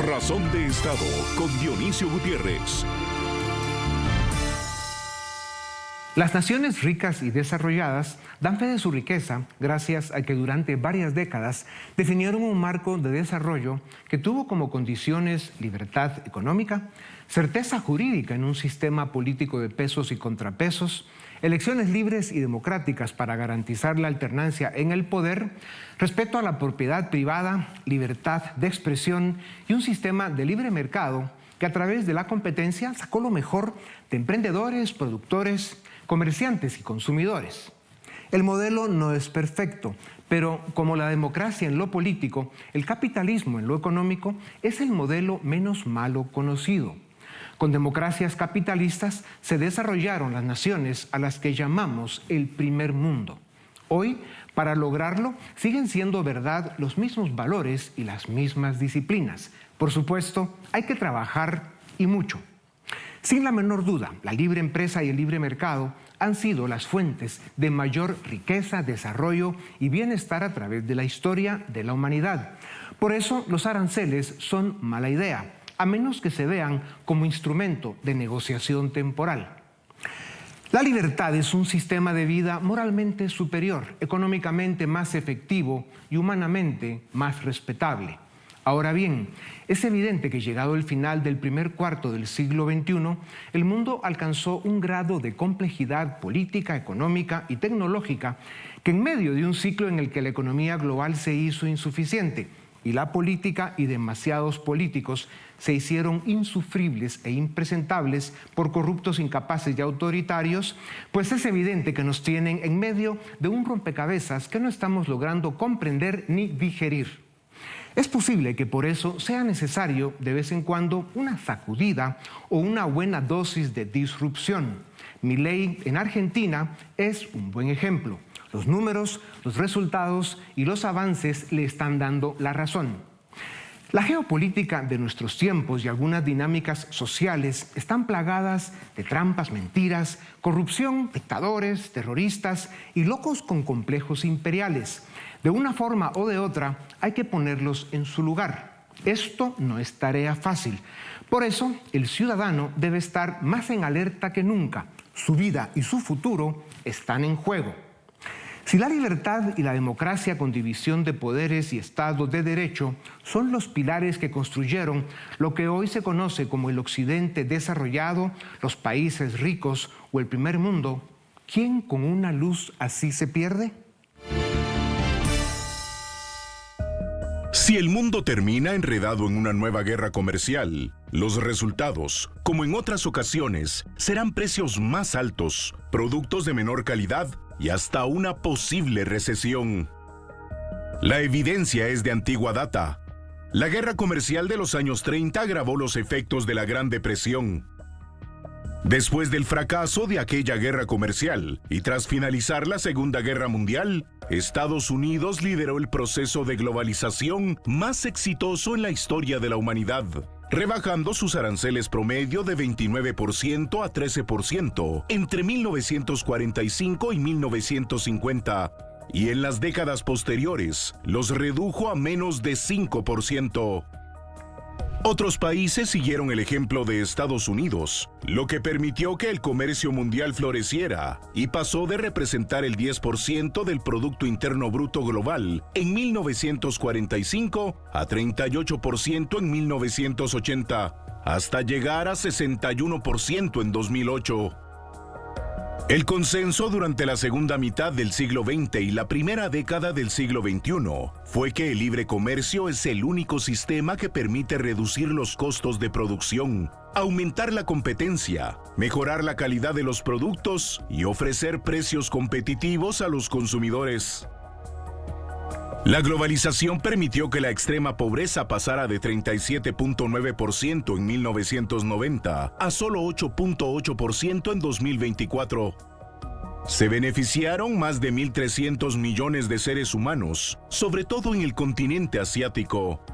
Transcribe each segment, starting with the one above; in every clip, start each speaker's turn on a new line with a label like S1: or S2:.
S1: Razón de Estado con Dionisio Gutiérrez.
S2: Las naciones ricas y desarrolladas dan fe de su riqueza gracias a que durante varias décadas definieron un marco de desarrollo que tuvo como condiciones libertad económica, certeza jurídica en un sistema político de pesos y contrapesos, elecciones libres y democráticas para garantizar la alternancia en el poder, respeto a la propiedad privada, libertad de expresión y un sistema de libre mercado que a través de la competencia sacó lo mejor de emprendedores, productores, comerciantes y consumidores. El modelo no es perfecto, pero como la democracia en lo político, el capitalismo en lo económico es el modelo menos malo conocido. Con democracias capitalistas se desarrollaron las naciones a las que llamamos el primer mundo. Hoy, para lograrlo, siguen siendo verdad los mismos valores y las mismas disciplinas. Por supuesto, hay que trabajar y mucho. Sin la menor duda, la libre empresa y el libre mercado han sido las fuentes de mayor riqueza, desarrollo y bienestar a través de la historia de la humanidad. Por eso, los aranceles son mala idea, a menos que se vean como instrumento de negociación temporal. La libertad es un sistema de vida moralmente superior, económicamente más efectivo y humanamente más respetable. Ahora bien, es evidente que llegado el final del primer cuarto del siglo XXI, el mundo alcanzó un grado de complejidad política, económica y tecnológica que en medio de un ciclo en el que la economía global se hizo insuficiente y la política y demasiados políticos se hicieron insufribles e impresentables por corruptos, incapaces y autoritarios, pues es evidente que nos tienen en medio de un rompecabezas que no estamos logrando comprender ni digerir. Es posible que por eso sea necesario de vez en cuando una sacudida o una buena dosis de disrupción. Milei en Argentina es un buen ejemplo. Los números, los resultados y los avances le están dando la razón. La geopolítica de nuestros tiempos y algunas dinámicas sociales están plagadas de trampas, mentiras, corrupción, dictadores, terroristas y locos con complejos imperiales. De una forma o de otra, hay que ponerlos en su lugar. Esto no es tarea fácil. Por eso, el ciudadano debe estar más en alerta que nunca. Su vida y su futuro están en juego. Si la libertad y la democracia con división de poderes y Estado de Derecho son los pilares que construyeron lo que hoy se conoce como el Occidente desarrollado, los países ricos o el primer mundo, ¿quién con una luz así se pierde?
S1: Si el mundo termina enredado en una nueva guerra comercial, los resultados, como en otras ocasiones, serán precios más altos, productos de menor calidad y hasta una posible recesión. La evidencia es de antigua data. La guerra comercial de los años 30 agravó los efectos de la Gran Depresión. Después del fracaso de aquella guerra comercial y tras finalizar la Segunda Guerra Mundial, Estados Unidos lideró el proceso de globalización más exitoso en la historia de la humanidad, rebajando sus aranceles promedio de 29% a 13% entre 1945 y 1950, y en las décadas posteriores los redujo a menos de 5%. Otros países siguieron el ejemplo de Estados Unidos, lo que permitió que el comercio mundial floreciera y pasó de representar el 10% del Producto Interno Bruto Global en 1945 a 38% en 1980, hasta llegar a 61% en 2008. El consenso durante la segunda mitad del siglo XX y la primera década del siglo XXI fue que el libre comercio es el único sistema que permite reducir los costos de producción, aumentar la competencia, mejorar la calidad de los productos y ofrecer precios competitivos a los consumidores. La globalización permitió que la extrema pobreza pasara de 37.9% en 1990 a solo 8.8% en 2024. Se beneficiaron más de 1.300 millones de seres humanos, sobre todo en el continente asiático.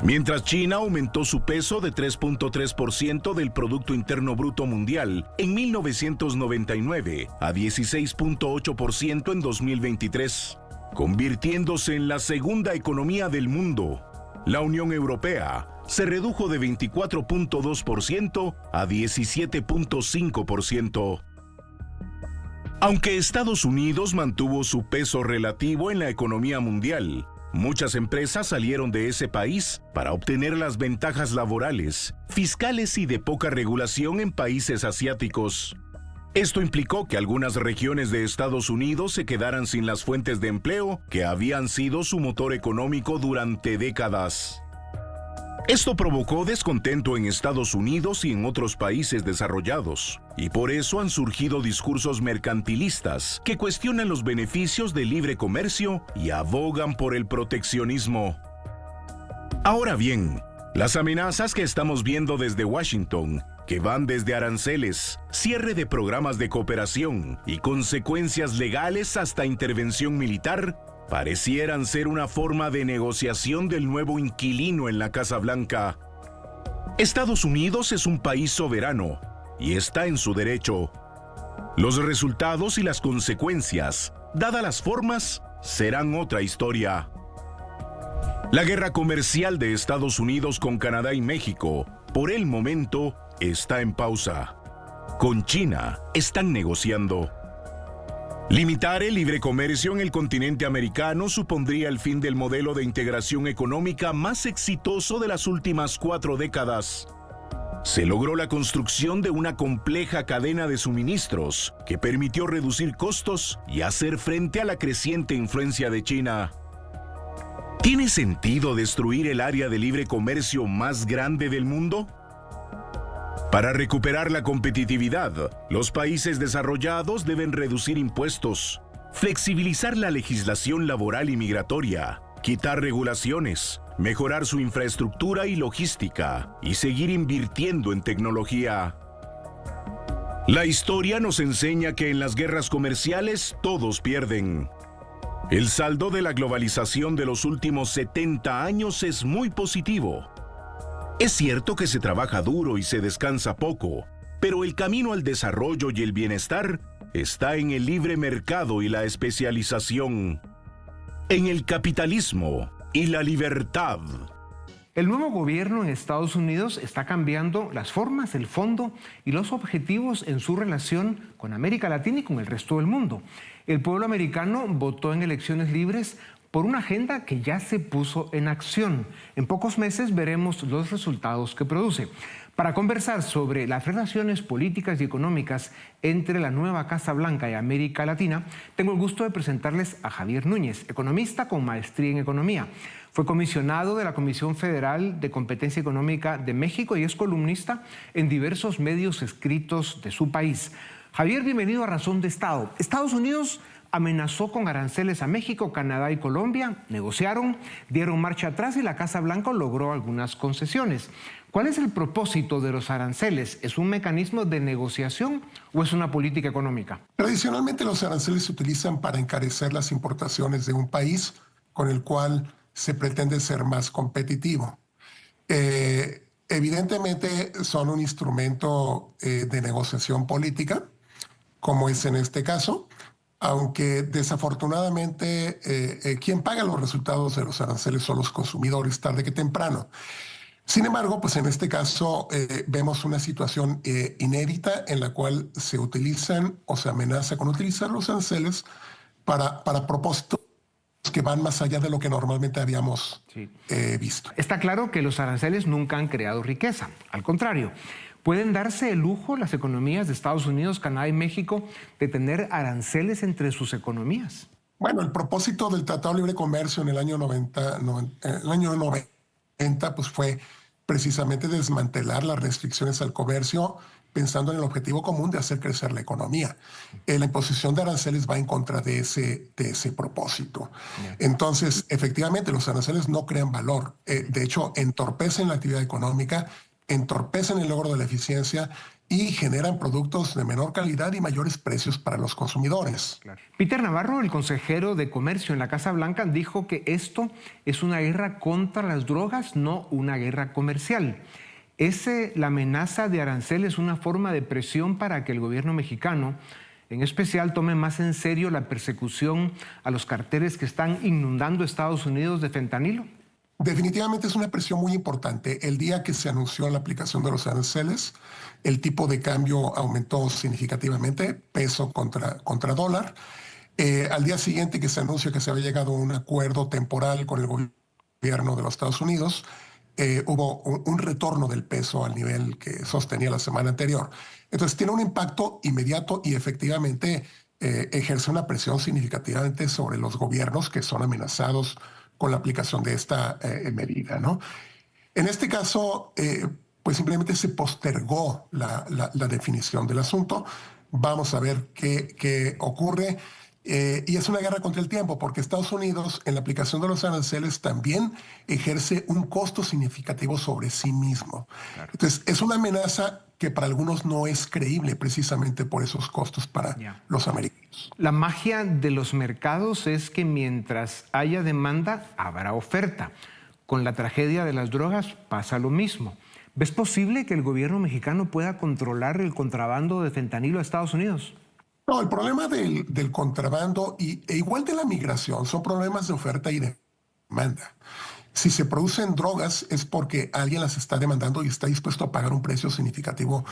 S1: Mientras China aumentó su peso de 3.3% del Producto Interno Bruto Mundial en 1999 a 16.8% en 2023. Convirtiéndose en la segunda economía del mundo. La Unión Europea se redujo de 24.2% a 17.5%. Aunque Estados Unidos mantuvo su peso relativo en la economía mundial, muchas empresas salieron de ese país para obtener las ventajas laborales, fiscales y de poca regulación en países asiáticos. Esto implicó que algunas regiones de Estados Unidos se quedaran sin las fuentes de empleo que habían sido su motor económico durante décadas. Esto provocó descontento en Estados Unidos y en otros países desarrollados, y por eso han surgido discursos mercantilistas que cuestionan los beneficios del libre comercio y abogan por el proteccionismo. Ahora bien, las amenazas que estamos viendo desde Washington, que van desde aranceles, cierre de programas de cooperación y consecuencias legales hasta intervención militar, parecieran ser una forma de negociación del nuevo inquilino en la Casa Blanca. Estados Unidos es un país soberano y está en su derecho. Los resultados y las consecuencias, dadas las formas, serán otra historia. La guerra comercial de Estados Unidos con Canadá y México, por el momento, está en pausa. Con China están negociando. Limitar el libre comercio en el continente americano supondría el fin del modelo de integración económica más exitoso de las últimas 4 décadas. Se logró la construcción de una compleja cadena de suministros que permitió reducir costos y hacer frente a la creciente influencia de China. ¿Tiene sentido destruir el área de libre comercio más grande del mundo? Para recuperar la competitividad, los países desarrollados deben reducir impuestos, flexibilizar la legislación laboral y migratoria, quitar regulaciones, mejorar su infraestructura y logística, y seguir invirtiendo en tecnología. La historia nos enseña que en las guerras comerciales todos pierden. El saldo de la globalización de los últimos 70 años es muy positivo. Es cierto que se trabaja duro y se descansa poco, pero el camino al desarrollo y el bienestar está en el libre mercado y la especialización, en el capitalismo y la libertad.
S2: El nuevo gobierno en Estados Unidos está cambiando las formas, el fondo y los objetivos en su relación con América Latina y con el resto del mundo. El pueblo americano votó en elecciones libres por una agenda que ya se puso en acción. En pocos meses veremos los resultados que produce. Para conversar sobre las relaciones políticas y económicas entre la nueva Casa Blanca y América Latina, tengo el gusto de presentarles a Javier Núñez, economista con maestría en economía. Fue comisionado de la Comisión Federal de Competencia Económica de México y es columnista en diversos medios escritos de su país. Javier, bienvenido a Razón de Estado. Estados Unidos amenazó con aranceles a México, Canadá y Colombia, negociaron, dieron marcha atrás y la Casa Blanca logró algunas concesiones. ¿Cuál es el propósito de los aranceles? ¿Es un mecanismo de negociación o es una política económica?
S3: Tradicionalmente los aranceles se utilizan para encarecer las importaciones de un país con el cual se pretende ser más competitivo. Evidentemente son un instrumento de negociación política, como es en este caso, aunque desafortunadamente quien paga los resultados de los aranceles son los consumidores tarde que temprano. Sin embargo, pues en este caso vemos una situación inédita en la cual se utilizan o se amenaza con utilizar los aranceles para propósitos que van más allá de lo que normalmente habíamos visto.
S2: Está claro que los aranceles nunca han creado riqueza, al contrario. ¿Pueden darse el lujo las economías de Estados Unidos, Canadá y México de tener aranceles entre sus economías?
S3: Bueno, el propósito del Tratado de Libre Comercio en el año 90 pues fue precisamente desmantelar las restricciones al comercio pensando en el objetivo común de hacer crecer la economía. La imposición de aranceles va en contra de ese propósito. Entonces, efectivamente, los aranceles no crean valor. De hecho, entorpecen la actividad económica, entorpecen el logro de la eficiencia y generan productos de menor calidad y mayores precios para los consumidores.
S2: Peter Navarro, el consejero de Comercio en la Casa Blanca, dijo que esto es una guerra contra las drogas, no una guerra comercial. La amenaza de aranceles es una forma de presión para que el gobierno mexicano, en especial, tome más en serio la persecución a los carteles que están inundando Estados Unidos de fentanilo.
S3: Definitivamente es una presión muy importante. El día que se anunció la aplicación de los aranceles, el tipo de cambio aumentó significativamente, peso contra dólar. Al día siguiente que se anunció que se había llegado a un acuerdo temporal con el gobierno de los Estados Unidos, hubo un retorno del peso al nivel que sostenía la semana anterior. Entonces tiene un impacto inmediato y efectivamente ejerce una presión significativamente sobre los gobiernos que son amenazados con la aplicación de esta medida, ¿no? En este caso, pues simplemente se postergó la definición del asunto. Vamos a ver qué ocurre. Y es una guerra contra el tiempo, porque Estados Unidos, en la aplicación de los aranceles, también ejerce un costo significativo sobre sí mismo. Claro. Entonces, es una amenaza que para algunos no es creíble precisamente por esos costos para los americanos.
S2: La magia de los mercados es que mientras haya demanda, habrá oferta. Con la tragedia de las drogas pasa lo mismo. ¿Ves posible que el gobierno mexicano pueda controlar el contrabando de fentanilo a Estados Unidos?
S3: No, el problema del contrabando e igual de la migración son problemas de oferta y de demanda. Si se producen drogas es porque alguien las está demandando y está dispuesto a pagar un precio significativo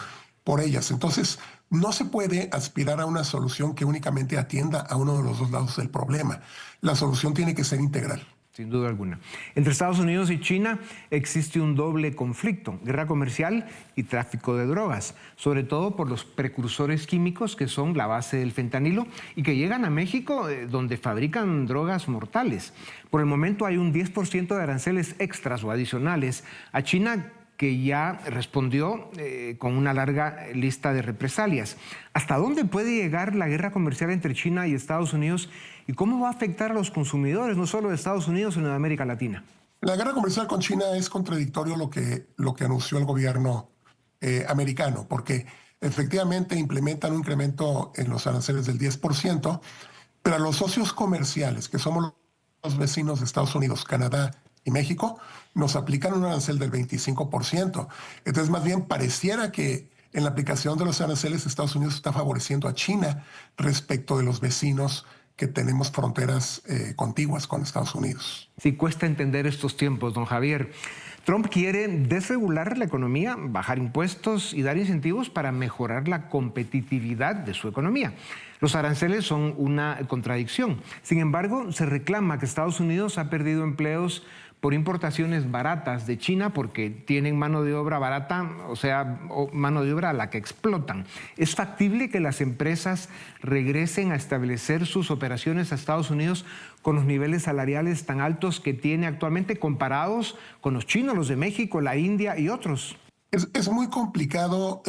S3: por ellas. Entonces, no se puede aspirar a una solución que únicamente atienda a uno de los dos lados del problema. La solución tiene que ser integral.
S2: Sin duda alguna. Entre Estados Unidos y China existe un doble conflicto, guerra comercial y tráfico de drogas, sobre todo por los precursores químicos que son la base del fentanilo y que llegan a México donde fabrican drogas mortales. Por el momento hay un 10% de aranceles extras o adicionales a China que ya respondió con una larga lista de represalias. ¿Hasta dónde puede llegar la guerra comercial entre China y Estados Unidos y cómo va a afectar a los consumidores, no solo de Estados Unidos, sino de América Latina?
S3: La guerra comercial con China es contradictorio lo que anunció el gobierno americano, porque efectivamente implementan un incremento en los aranceles del 10%, pero a los socios comerciales, que somos los vecinos de Estados Unidos, Canadá y México, nos aplican un arancel del 25%. Entonces, más bien pareciera que en la aplicación de los aranceles Estados Unidos está favoreciendo a China respecto de los vecinos que tenemos fronteras contiguas con Estados Unidos.
S2: Sí, cuesta entender estos tiempos, don Javier. Trump quiere desregular la economía, bajar impuestos y dar incentivos para mejorar la competitividad de su economía. Los aranceles son una contradicción. Sin embargo, se reclama que Estados Unidos ha perdido empleos por importaciones baratas de China porque tienen mano de obra barata, o sea, mano de obra a la que explotan. ¿Es factible que las empresas regresen a establecer sus operaciones a Estados Unidos con los niveles salariales tan altos que tiene actualmente comparados con los chinos, los de México, la India y otros?
S3: Es muy complicado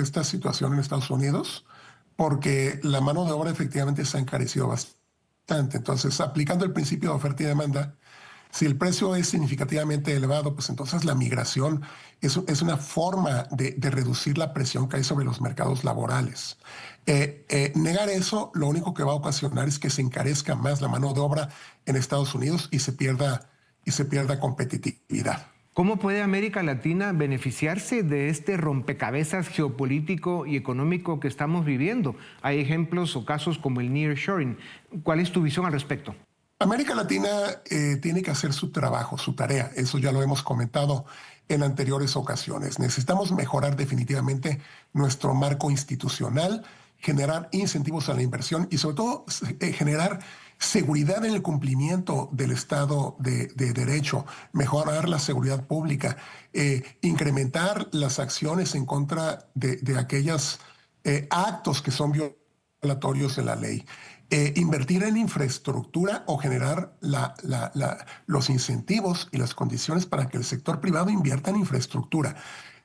S3: esta situación en Estados Unidos porque la mano de obra efectivamente se ha encarecido bastante. Entonces, aplicando el principio de oferta y demanda, si el precio es significativamente elevado, pues entonces la migración es una forma de reducir la presión que hay sobre los mercados laborales. Negar eso, lo único que va a ocasionar es que se encarezca más la mano de obra en Estados Unidos y se pierda competitividad.
S2: ¿Cómo puede América Latina beneficiarse de este rompecabezas geopolítico y económico que estamos viviendo? Hay ejemplos o casos como el nearshoring. ¿Cuál es tu visión al respecto?
S3: América Latina tiene que hacer su trabajo, su tarea. Eso ya lo hemos comentado en anteriores ocasiones. Necesitamos mejorar definitivamente nuestro marco institucional, generar incentivos a la inversión y sobre todo generar seguridad en el cumplimiento del Estado de Derecho, mejorar la seguridad pública, incrementar las acciones en contra de aquellos actos que son violatorios de la ley. Invertir en infraestructura o generar los incentivos y las condiciones para que el sector privado invierta en infraestructura.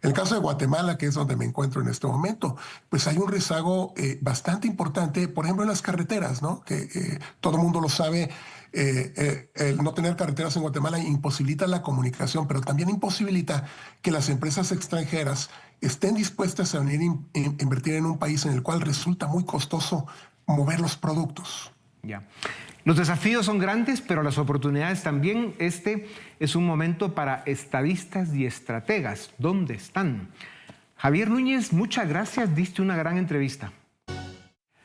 S3: En el caso de Guatemala, que es donde me encuentro en este momento, pues hay un rezago bastante importante, por ejemplo, en las carreteras, ¿no? Que todo el mundo lo sabe. El no tener carreteras en Guatemala imposibilita la comunicación, pero también imposibilita que las empresas extranjeras estén dispuestas a venir a invertir en un país en el cual resulta muy costoso mover los productos.
S2: Ya. Los desafíos son grandes, pero las oportunidades también. Este es un momento para estadistas y estrategas. ¿Dónde están? Javier Núñez, muchas gracias. Diste una gran entrevista.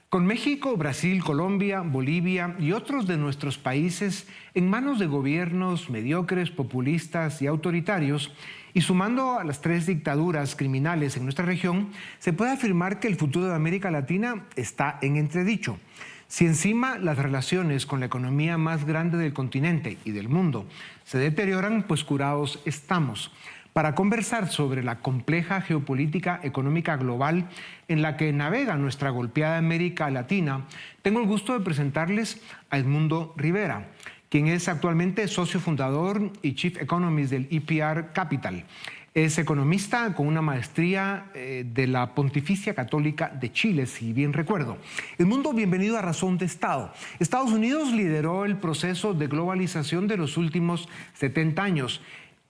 S2: Con México, Brasil, Colombia, Bolivia y otros de nuestros países en manos de gobiernos mediocres, populistas y autoritarios, y sumando a las 3 dictaduras criminales en nuestra región, se puede afirmar que el futuro de América Latina está en entredicho. Si encima las relaciones con la economía más grande del continente y del mundo se deterioran, pues curados estamos. Para conversar sobre la compleja geopolítica económica global en la que navega nuestra golpeada América Latina, tengo el gusto de presentarles a Edmundo Rivera, quien es actualmente socio fundador y Chief Economist del EPR Capital. Es economista con una maestría de la Pontificia Católica de Chile, si bien recuerdo. Edmundo, bienvenido a Razón de Estado. Estados Unidos lideró el proceso de globalización de los últimos 70 años.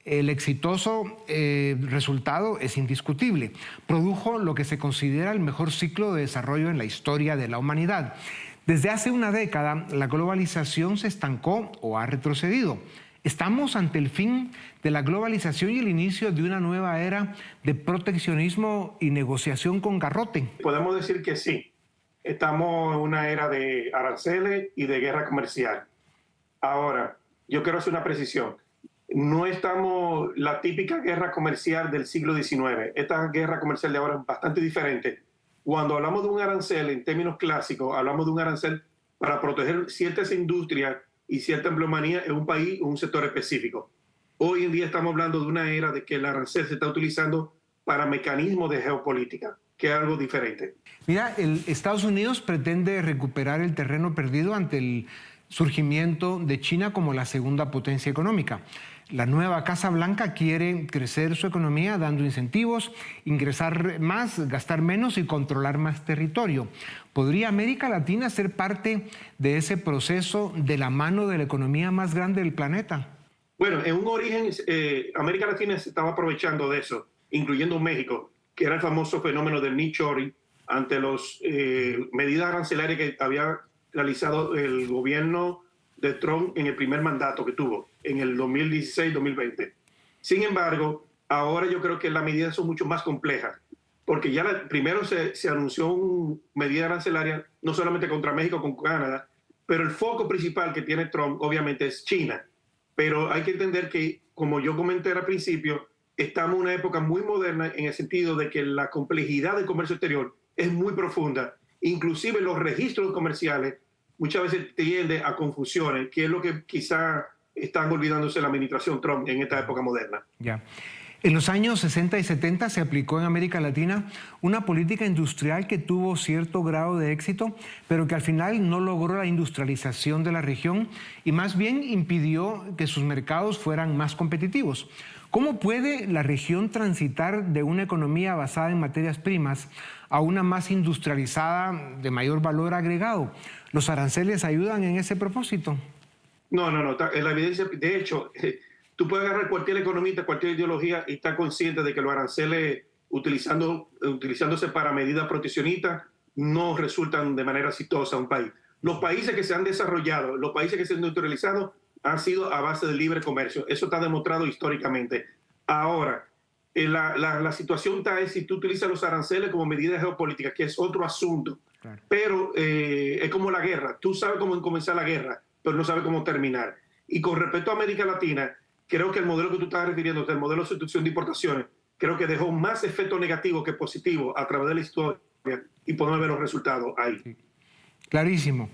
S2: El exitoso resultado es indiscutible. Produjo lo que se considera el mejor ciclo de desarrollo en la historia de la humanidad. Desde hace una década, la globalización se estancó o ha retrocedido. ¿Estamos ante el fin de la globalización y el inicio de una nueva era de proteccionismo y negociación con garrote?
S4: Podemos decir que sí. Estamos en una era de aranceles y de guerra comercial. Ahora, yo quiero hacer una precisión. No estamos la típica guerra comercial del siglo XIX. Esta guerra comercial de ahora es bastante diferente. Cuando hablamos de un arancel, en términos clásicos, hablamos de un arancel para proteger ciertas industrias y cierta empleomanía en un país o un sector específico. Hoy en día estamos hablando de una era de que el arancel se está utilizando para mecanismos de geopolítica, que es algo diferente.
S2: Mira, Estados Unidos pretende recuperar el terreno perdido ante el surgimiento de China como la segunda potencia económica. La nueva Casa Blanca quiere crecer su economía dando incentivos, ingresar más, gastar menos y controlar más territorio. ¿Podría América Latina ser parte de ese proceso de la mano de la economía más grande del planeta?
S4: Bueno, en un origen, América Latina se estaba aprovechando de eso, incluyendo México, que era el famoso fenómeno del nearshoring ante las medidas arancelarias que había realizado el gobierno de Trump en el primer mandato que tuvo, en el 2016-2020. Sin embargo, ahora yo creo que las medidas son mucho más complejas, porque ya primero se anunció una medida arancelaria, no solamente contra México, con Canadá, pero el foco principal que tiene Trump, obviamente, es China. Pero hay que entender que, como yo comenté al principio, estamos en una época muy moderna en el sentido de que la complejidad del comercio exterior es muy profunda. Inclusive los registros comerciales muchas veces tiende a confusiones, que es lo que quizá están olvidándose la administración Trump en esta época moderna.
S2: Ya. En los años 60 y 70 se aplicó en América Latina una política industrial que tuvo cierto grado de éxito, pero que al final no logró la industrialización de la región y más bien impidió que sus mercados fueran más competitivos. ¿Cómo puede la región transitar de una economía basada en materias primas a una más industrializada de mayor valor agregado? ¿Los aranceles ayudan en ese propósito?
S4: No. La evidencia, de hecho, tú puedes agarrar cualquier economista, cualquier ideología y estar consciente de que los aranceles utilizándose para medidas proteccionistas no resultan de manera exitosa a un país. Los países que se han desarrollado, los países que se han industrializado han sido a base de libre comercio. Eso está demostrado históricamente. Ahora, la situación está es si tú utilizas los aranceles como medida geopolítica, que es otro asunto. Claro. Pero es como la guerra. Tú sabes cómo comenzar la guerra, pero no sabes cómo terminar. Y con respecto a América Latina, creo que el modelo que tú estás refiriendo, el modelo de sustitución de importaciones, creo que dejó más efecto negativo que positivo a través de la historia y podemos ver los resultados ahí.
S2: Sí. Clarísimo.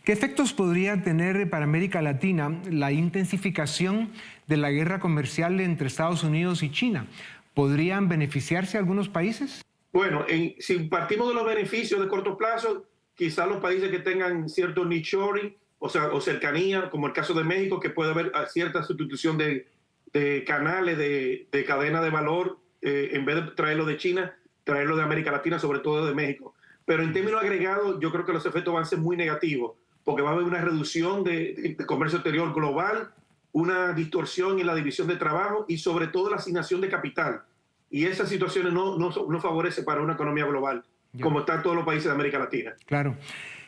S2: ¿Qué efectos podría tener para América Latina la intensificación de la guerra comercial entre Estados Unidos y China? ¿Podrían beneficiarse algunos países?
S4: Bueno, si partimos de los beneficios de corto plazo, quizás los países que tengan cierto nearshoring, o cercanía, como el caso de México, que puede haber cierta sustitución de canales, de cadena de valor, en vez de traerlo de China, traerlo de América Latina, sobre todo de México. Pero en términos agregados, yo creo que los efectos van a ser muy negativos, porque va a haber una reducción de comercio exterior global, una distorsión en la división de trabajo y sobre todo la asignación de capital. Y esas situaciones no favorecen para una economía global, como están todos los países de América Latina.
S2: Claro.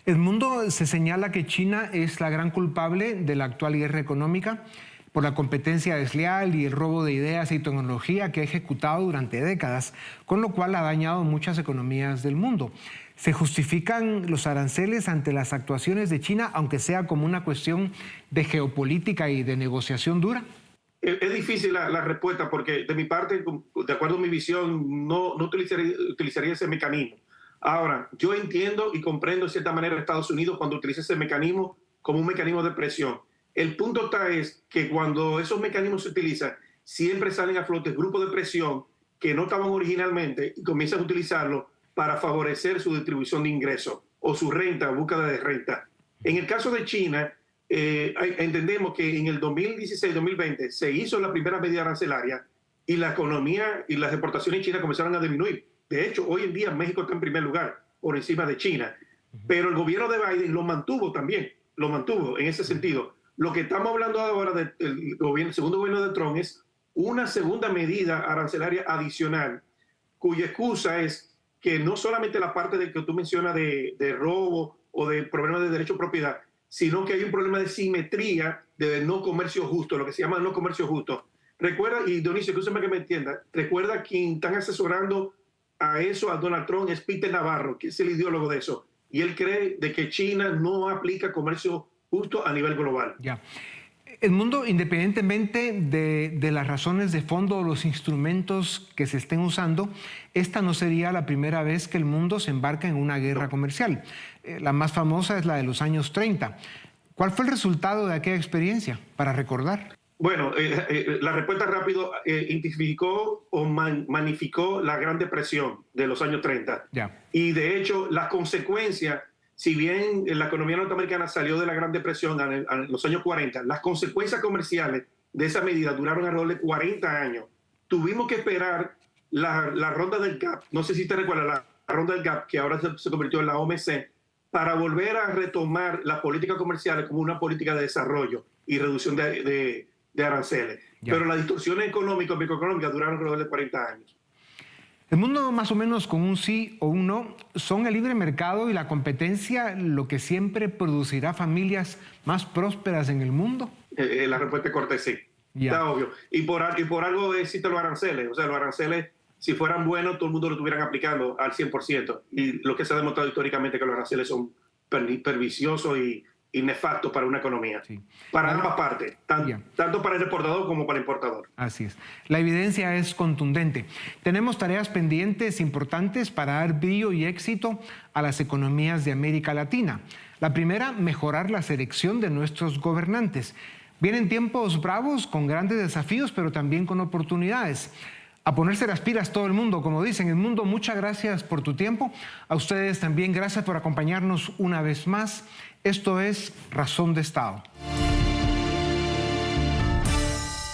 S2: Edmundo, se señala que China es la gran culpable de la actual guerra económica por la competencia desleal y el robo de ideas y tecnología que ha ejecutado durante décadas, con lo cual ha dañado muchas economías del mundo. ¿Se justifican los aranceles ante las actuaciones de China, aunque sea como una cuestión de geopolítica y de negociación dura?
S4: Es difícil la respuesta porque de mi parte, de acuerdo a mi visión, no utilizaría ese mecanismo. Ahora, yo entiendo y comprendo de cierta manera a Estados Unidos cuando utiliza ese mecanismo como un mecanismo de presión. El punto está es que cuando esos mecanismos se utilizan, siempre salen a flote grupos de presión que no estaban originalmente y comienzan a utilizarlo para favorecer su distribución de ingresos o su renta, búsqueda de renta. En el caso de China, entendemos que en el 2016-2020 se hizo la primera medida arancelaria y la economía y las exportaciones en China comenzaron a disminuir. De hecho, hoy en día México está en primer lugar por encima de China. Pero el gobierno de Biden lo mantuvo también, lo mantuvo en ese sentido. Lo que estamos hablando ahora del segundo gobierno de Trump es una segunda medida arancelaria adicional, cuya excusa es que no solamente la parte de que tú mencionas de robo o de problemas de derecho a propiedad, sino que hay un problema de simetría de no comercio justo, lo que se llama no comercio justo. Recuerda, y Dionisio, escúchame que me entienda, recuerda quien están asesorando a eso, a Donald Trump, es Peter Navarro, que es el ideólogo de eso. Y él cree de que China no aplica comercio justo a nivel global.
S2: Ya. El mundo, independientemente de las razones de fondo o los instrumentos que se estén usando, esta no sería la primera vez que el mundo se embarca en una guerra comercial. La más famosa es la de los años 30. ¿Cuál fue el resultado de aquella experiencia, para recordar?
S4: Bueno, la respuesta rápido identificó o magnificó la Gran Depresión de los años 30.
S2: Ya.
S4: Y de hecho, las consecuencias, si bien la economía norteamericana salió de la Gran Depresión en los años 40, las consecuencias comerciales de esa medida duraron alrededor de 40 años. Tuvimos que esperar la ronda del GAP, no sé si te recuerdas, la ronda del GAP, que ahora se convirtió en la OMC, para volver a retomar las políticas comerciales como una política de desarrollo y reducción de aranceles.
S2: Ya.
S4: Pero las distorsiones económicas, microeconómicas, duraron alrededor de 40 años.
S2: El mundo más o menos con un sí o un no, son el libre mercado y la competencia lo que siempre producirá familias más prósperas en el mundo.
S4: La respuesta corta es sí.
S2: Ya.
S4: Está obvio. Y por algo existen los aranceles. O sea, los aranceles, si fueran buenos, todo el mundo lo estuvieran aplicando al 100%. Y lo que se ha demostrado históricamente que los aranceles son perniciosos y nefastos para una economía.
S2: Sí.
S4: Para ambas partes,
S2: Ya.
S4: tanto para el exportador como para el importador.
S2: Así es. La evidencia es contundente. Tenemos tareas pendientes importantes para dar brillo y éxito a las economías de América Latina. La primera, mejorar la selección de nuestros gobernantes. Vienen tiempos bravos con grandes desafíos, pero también con oportunidades. A ponerse las pilas todo el mundo, como dicen. El mundo, muchas gracias por tu tiempo. A ustedes también gracias por acompañarnos una vez más. Esto es Razón de Estado.